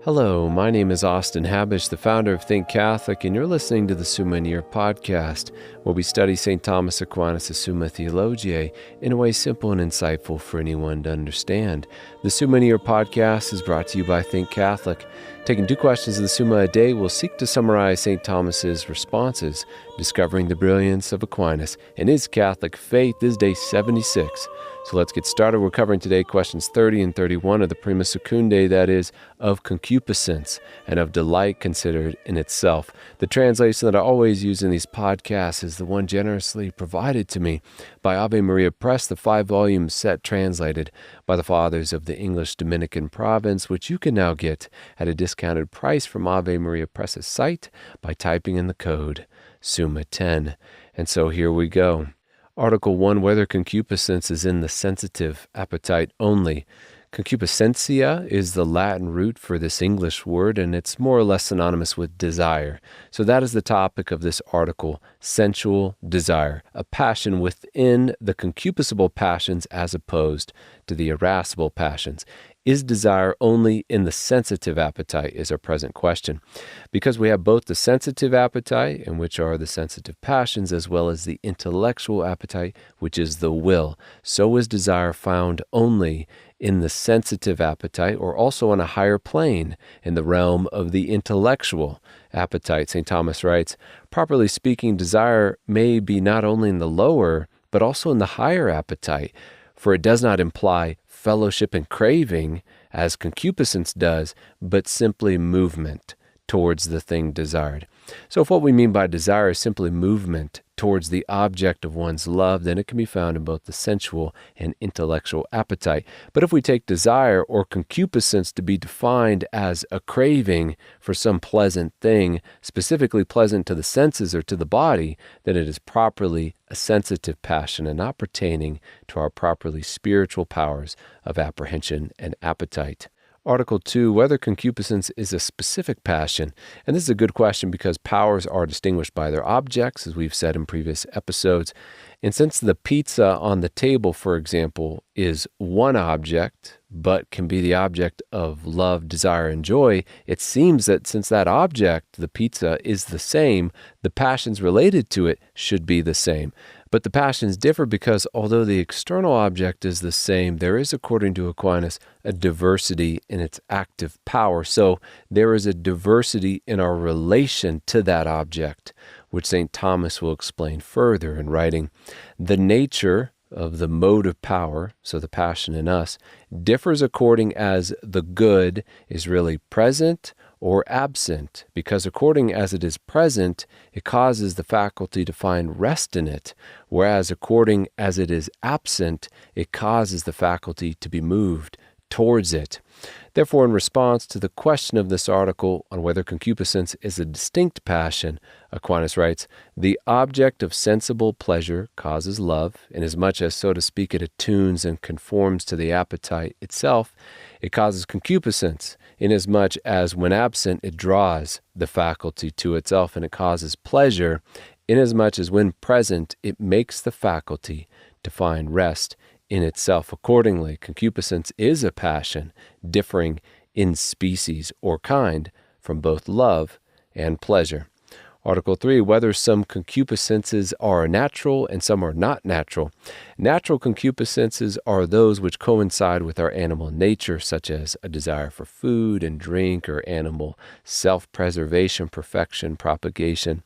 Hello, my name is Austin Habish, the founder of Think Catholic, and you're listening to the Summa podcast, where we study St. Thomas Aquinas' Summa Theologiae in a way simple and insightful for anyone to understand. The Summa podcast is brought to you by Think Catholic. Taking 2 questions of the Summa a day, we'll seek to summarize St. Thomas's responses, discovering the brilliance of Aquinas and his Catholic faith. This is day 76. So let's get started. We're covering today questions 30 and 31 of the Prima Secundae, that is, of concupiscence and of delight considered in itself. The translation that I always use in these podcasts is the one generously provided to me by Ave Maria Press, the 5-volume set translated by the Fathers of the English Dominican province, which you can now get at a discounted price from Ave Maria Press's site by typing in the code Summa 10. And so here we go. Article 1, whether concupiscence is in the sensitive appetite only. Concupiscentia is the Latin root for this English word, and it's more or less synonymous with desire. So that is the topic of this article, sensual desire, a passion within the concupiscible passions as opposed to the irascible passions. Is desire only in the sensitive appetite is our present question. Because we have both the sensitive appetite, in which are the sensitive passions, as well as the intellectual appetite, which is the will. So is desire found only in the sensitive appetite, or also on a higher plane in the realm of the intellectual appetite. St. Thomas writes, properly speaking, desire may be not only in the lower, but also in the higher appetite, for it does not imply fellowship and craving, as concupiscence does, but simply movement towards the thing desired. So if what we mean by desire is simply movement towards the object of one's love, then it can be found in both the sensual and intellectual appetite. But if we take desire or concupiscence to be defined as a craving for some pleasant thing, specifically pleasant to the senses or to the body, then it is properly a sensitive passion and not pertaining to our properly spiritual powers of apprehension and appetite. Article 2, whether concupiscence is a specific passion. And this is a good question because powers are distinguished by their objects, as we've said in previous episodes. And since the pizza on the table, for example, is one object, but can be the object of love, desire, and joy, it seems that since that object, the pizza, is the same, the passions related to it should be the same. But the passions differ because although the external object is the same, there is, according to Aquinas, a diversity in its active power. So there is a diversity in our relation to that object, which St. Thomas will explain further in writing. The nature of the motive power, so the passion in us, differs according as the good is really present or absent, because according as it is present, it causes the faculty to find rest in it, whereas according as it is absent, it causes the faculty to be moved towards it. Therefore, in response to the question of this article on whether concupiscence is a distinct passion, Aquinas writes, the object of sensible pleasure causes love, inasmuch as, so to speak, it attunes and conforms to the appetite itself. It causes concupiscence, inasmuch as, when absent, it draws the faculty to itself, and it causes pleasure, inasmuch as, when present, it makes the faculty to find rest in itself. Accordingly, concupiscence is a passion differing in species or kind from both love and pleasure. Article 3, whether some concupiscences are natural and some are not natural. Natural concupiscences are those which coincide with our animal nature, such as a desire for food and drink or animal self-preservation, perfection, propagation.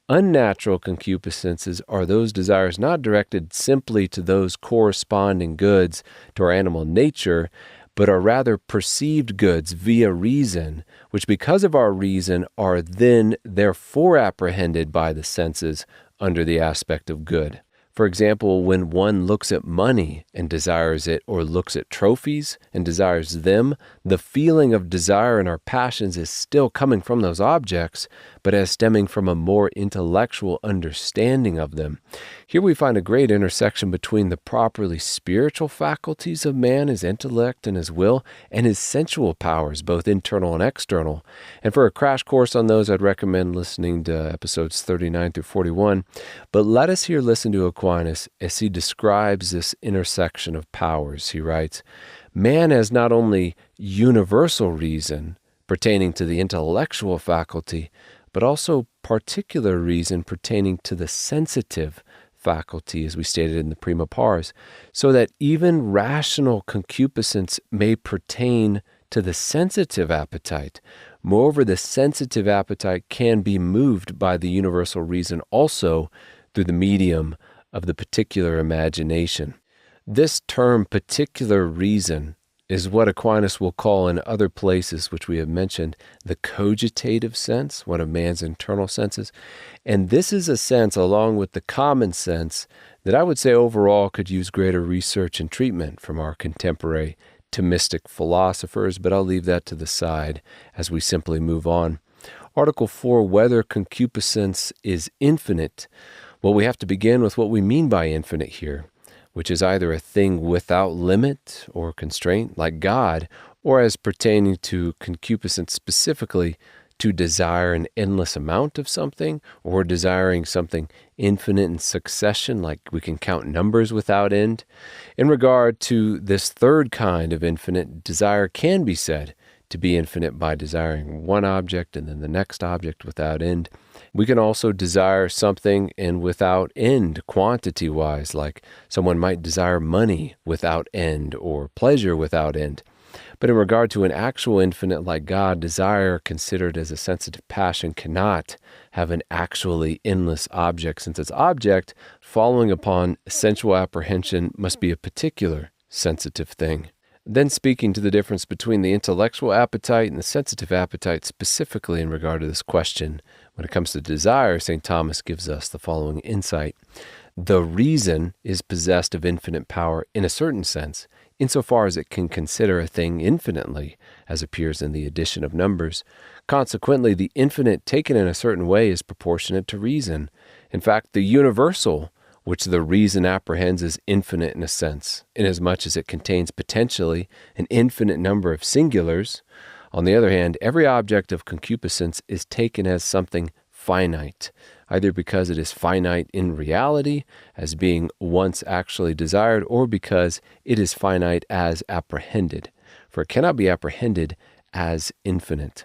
Unnatural concupiscences are those desires not directed simply to those corresponding goods to our animal nature, but are rather perceived goods via reason, which because of our reason are then therefore apprehended by the senses under the aspect of good. For example, when one looks at money and desires it, or looks at trophies and desires them, the feeling of desire in our passions is still coming from those objects, but as stemming from a more intellectual understanding of them. Here we find a great intersection between the properly spiritual faculties of man, his intellect and his will, and his sensual powers, both internal and external. And for a crash course on those, I'd recommend listening to episodes 39 through 41. But let us here listen to Aquinas as he describes this intersection of powers. He writes, man has not only universal reason, pertaining to the intellectual faculty, but also particular reason pertaining to the sensitive faculty, as we stated in the prima pars, so that even rational concupiscence may pertain to the sensitive appetite. Moreover, the sensitive appetite can be moved by the universal reason also through the medium of the particular imagination. This term, particular reason, is what Aquinas will call in other places, which we have mentioned, the cogitative sense, one of man's internal senses. And this is a sense, along with the common sense, that I would say overall could use greater research and treatment from our contemporary Thomistic philosophers, but I'll leave that to the side as we simply move on. Article 4, whether concupiscence is infinite. Well, we have to begin with what we mean by infinite here, which is either a thing without limit or constraint, like God, or as pertaining to concupiscence specifically, to desire an endless amount of something, or desiring something infinite in succession, like we can count numbers without end. In regard to this third kind of infinite, desire can be said to be infinite by desiring one object and then the next object without end. We can also desire something and without end, quantity-wise, like someone might desire money without end or pleasure without end. But in regard to an actual infinite like God, desire considered as a sensitive passion cannot have an actually endless object, since its object, following upon sensual apprehension, must be a particular sensitive thing. Then speaking to the difference between the intellectual appetite and the sensitive appetite, specifically in regard to this question, when it comes to desire, St. Thomas gives us the following insight. The reason is possessed of infinite power in a certain sense, insofar as it can consider a thing infinitely, as appears in the addition of numbers. Consequently, the infinite taken in a certain way is proportionate to reason. In fact, the universal, which the reason apprehends, is infinite in a sense, inasmuch as it contains potentially an infinite number of singulars. On the other hand, every object of concupiscence is taken as something finite, either because it is finite in reality, as being once actually desired, or because it is finite as apprehended, for it cannot be apprehended as infinite.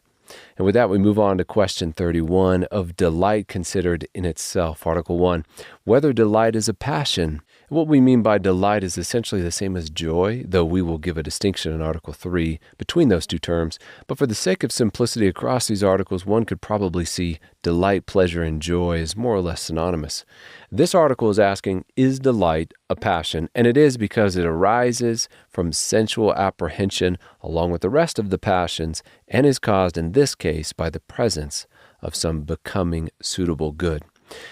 And with that, we move on to question 31 of delight considered in itself. Article 1, whether delight is a passion. What we mean by delight is essentially the same as joy, though we will give a distinction in Article 3 between those two terms. But for the sake of simplicity across these articles, one could probably see delight, pleasure, and joy as more or less synonymous. This article is asking, is delight a passion? And it is because it arises from sensual apprehension along with the rest of the passions and is caused in this case by the presence of some becoming suitable good.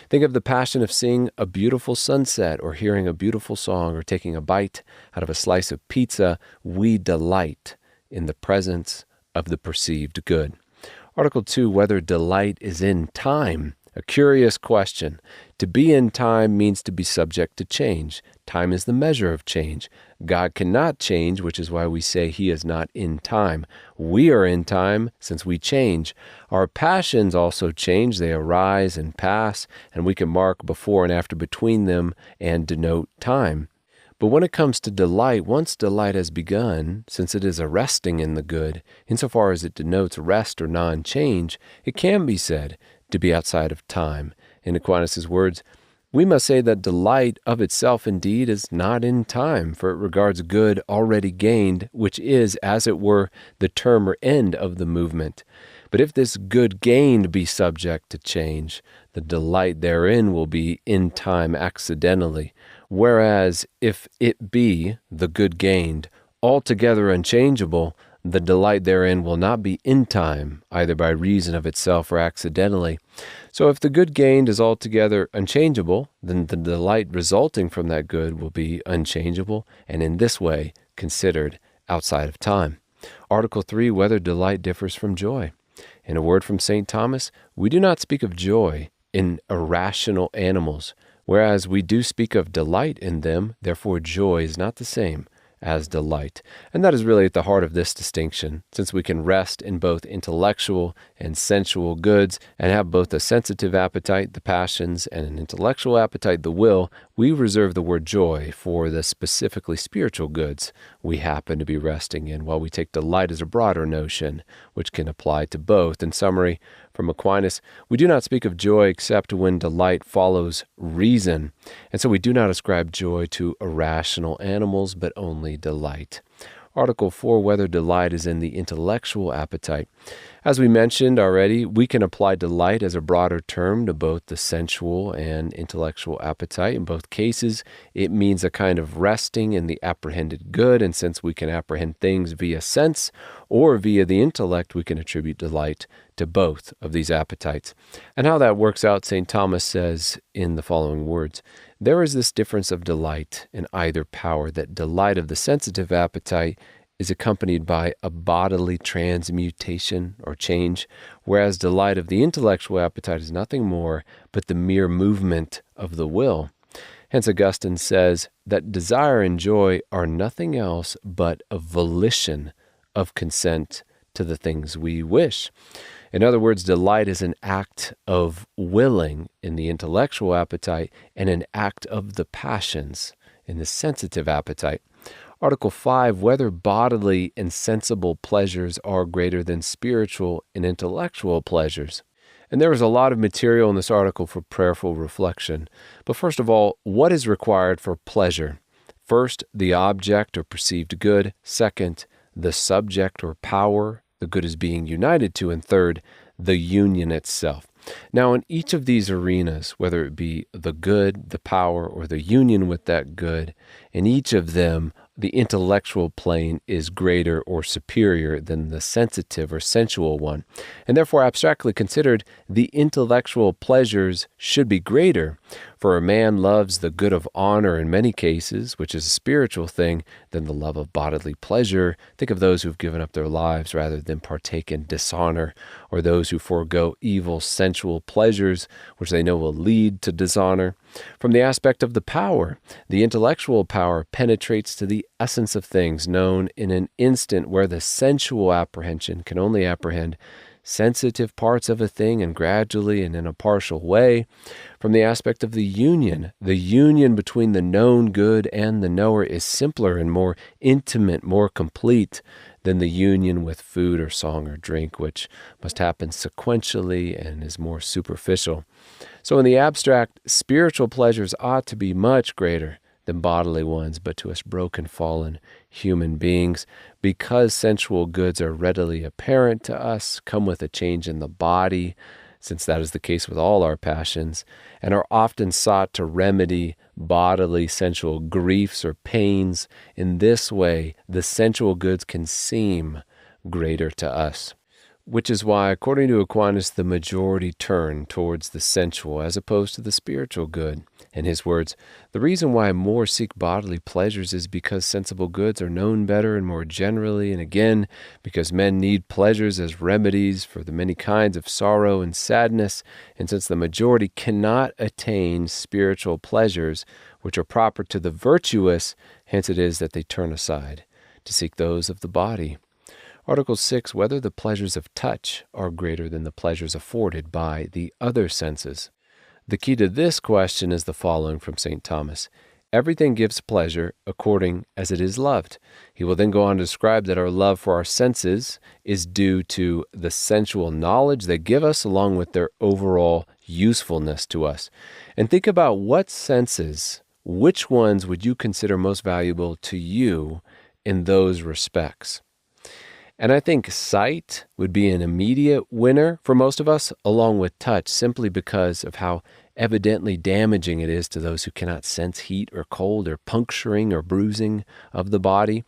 Think of the passion of seeing a beautiful sunset or hearing a beautiful song or taking a bite out of a slice of pizza. We delight in the presence of the perceived good. Article 2, whether delight is in time. A curious question. To be in time means to be subject to change. Time is the measure of change. God cannot change, which is why we say he is not in time. We are in time since we change. Our passions also change. They arise and pass, and we can mark before and after between them and denote time. But when it comes to delight, once delight has begun, since it is a resting in the good, insofar as it denotes rest or non-change, it can be said to be outside of time. In Aquinas' words, we must say that delight of itself indeed is not in time, for it regards good already gained, which is, as it were, the term or end of the movement. But if this good gained be subject to change, the delight therein will be in time accidentally. Whereas if it be, the good gained, altogether unchangeable, the delight therein will not be in time, either by reason of itself or accidentally. So if the good gained is altogether unchangeable, then the delight resulting from that good will be unchangeable, and in this way considered outside of time. Article 3, whether delight differs from joy. In a word from St. Thomas, we do not speak of joy in irrational animals, whereas we do speak of delight in them, therefore joy is not the same as delight. And that is really at the heart of this distinction, since we can rest in both intellectual and sensual goods and have both a sensitive appetite, the passions, and an intellectual appetite, the will. we reserve the word joy for the specifically spiritual goods we happen to be resting in, while we take delight as a broader notion, which can apply to both. In summary, from Aquinas, we do not speak of joy except when delight follows reason, and so we do not ascribe joy to irrational animals, but only delight. Article 4, whether delight is in the intellectual appetite. As we mentioned already, we can apply delight as a broader term to both the sensual and intellectual appetite. In both cases, it means a kind of resting in the apprehended good, and since we can apprehend things via sense or via the intellect, we can attribute delight to both of these appetites. And how that works out, St. Thomas says in the following words, "There is this difference of delight in either power, that delight of the sensitive appetite is accompanied by a bodily transmutation or change, whereas delight of the intellectual appetite is nothing more but the mere movement of the will." Hence Augustine says that desire and joy are nothing else but a volition of consent to the things we wish. In other words, delight is an act of willing in the intellectual appetite and an act of the passions in the sensitive appetite. Article 5, whether bodily and sensible pleasures are greater than spiritual and intellectual pleasures. And there is a lot of material in this article for prayerful reflection. But first of all, what is required for pleasure? First, the object or perceived good. Second, the subject or power the good is being united to. And third, the union itself. Now, in each of these arenas, whether it be the good, the power, or the union with that good, in each of them, the intellectual plane is greater or superior than the sensitive or sensual one. And therefore, abstractly considered, the intellectual pleasures should be greater. For a man loves the good of honor in many cases, which is a spiritual thing, than the love of bodily pleasure. Think of those who've given up their lives rather than partake in dishonor, or those who forego evil sensual pleasures, which they know will lead to dishonor. From the aspect of the power, the intellectual power penetrates to the essence of things, known in an instant, where the sensual apprehension can only apprehend sensitive parts of a thing, and gradually and in a partial way. From the aspect of the union between the known good and the knower is simpler and more intimate, more complete than the union with food or song or drink, which must happen sequentially and is more superficial. So in the abstract, spiritual pleasures ought to be much greater than bodily ones, but to us broken, fallen human beings, because sensual goods are readily apparent to us, come with a change in the body, since that is the case with all our passions, and are often sought to remedy bodily sensual griefs or pains. In this way, the sensual goods can seem greater to us. Which is why, according to Aquinas, the majority turn towards the sensual as opposed to the spiritual good. In his words, the reason why more seek bodily pleasures is because sensible goods are known better and more generally, and again, because men need pleasures as remedies for the many kinds of sorrow and sadness, and since the majority cannot attain spiritual pleasures, which are proper to the virtuous, hence it is that they turn aside to seek those of the body. Article 6, whether the pleasures of touch are greater than the pleasures afforded by the other senses. The key to this question is the following from St. Thomas. Everything gives pleasure according as it is loved. He will then go on to describe that our love for our senses is due to the sensual knowledge they give us, along with their overall usefulness to us. And think about what senses, which ones would you consider most valuable to you in those respects? And I think sight would be an immediate winner for most of us, along with touch, simply because of how evidently damaging it is to those who cannot sense heat or cold or puncturing or bruising of the body.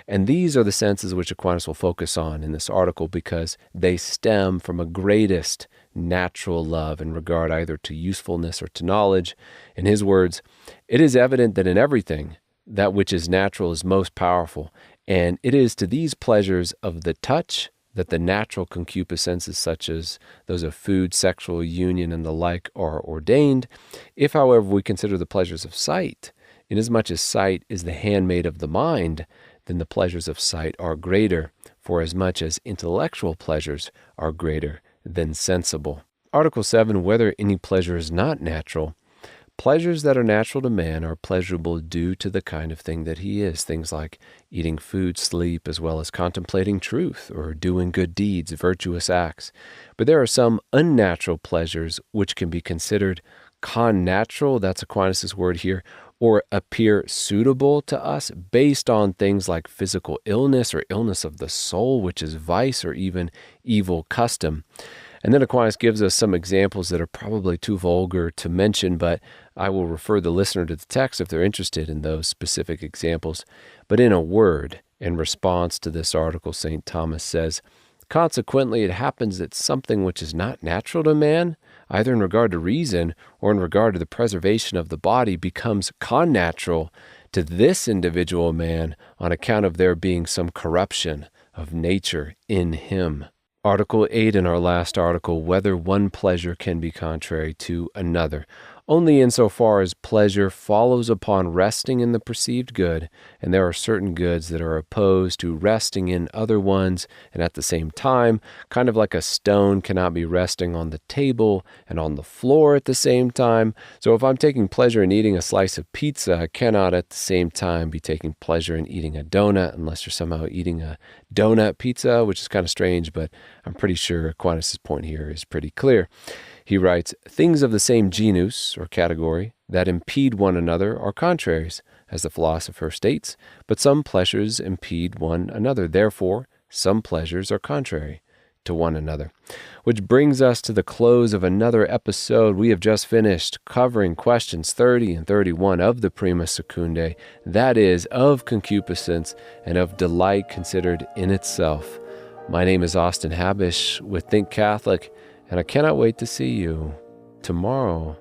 And these are the senses which Aquinas will focus on in this article, because they stem from a greatest natural love in regard either to usefulness or to knowledge. In his words, it is evident that in everything, that which is natural is most powerful. And it is to these pleasures of the touch that the natural concupiscences, such as those of food, sexual union, and the like, are ordained. If, however, we consider the pleasures of sight, inasmuch as sight is the handmaid of the mind, then the pleasures of sight are greater, for as much as intellectual pleasures are greater than sensible. Article 7, whether any pleasure is not natural. Pleasures that are natural to man are pleasurable due to the kind of thing that he is. Things like eating food, sleep, as well as contemplating truth or doing good deeds, virtuous acts. But there are some unnatural pleasures which can be considered connatural, that's Aquinas' word here, or appear suitable to us based on things like physical illness or illness of the soul, which is vice or even evil custom. And then Aquinas gives us some examples that are probably too vulgar to mention, but I will refer the listener to the text if they're interested in those specific examples. But in a word, in response to this article, St. Thomas says, consequently, it happens that something which is not natural to man, either in regard to reason or in regard to the preservation of the body, becomes connatural to this individual man on account of there being some corruption of nature in him. Article 8 in our last article, whether one pleasure can be contrary to another. Only insofar as pleasure follows upon resting in the perceived good, and there are certain goods that are opposed to resting in other ones, and at the same time, kind of like a stone cannot be resting on the table and on the floor at the same time. So if I'm taking pleasure in eating a slice of pizza, I cannot at the same time be taking pleasure in eating a donut, unless you're somehow eating a donut pizza, which is kind of strange, but I'm pretty sure Aquinas' point here is pretty clear. He writes, things of the same genus or category that impede one another are contraries, as the philosopher states, but some pleasures impede one another. Therefore, some pleasures are contrary to one another. Which brings us to the close of another episode. We have just finished covering questions 30 and 31 of the Prima Secundae, that is, of concupiscence and of delight considered in itself. My name is Austin Habish with Think Catholic, and I cannot wait to see you tomorrow.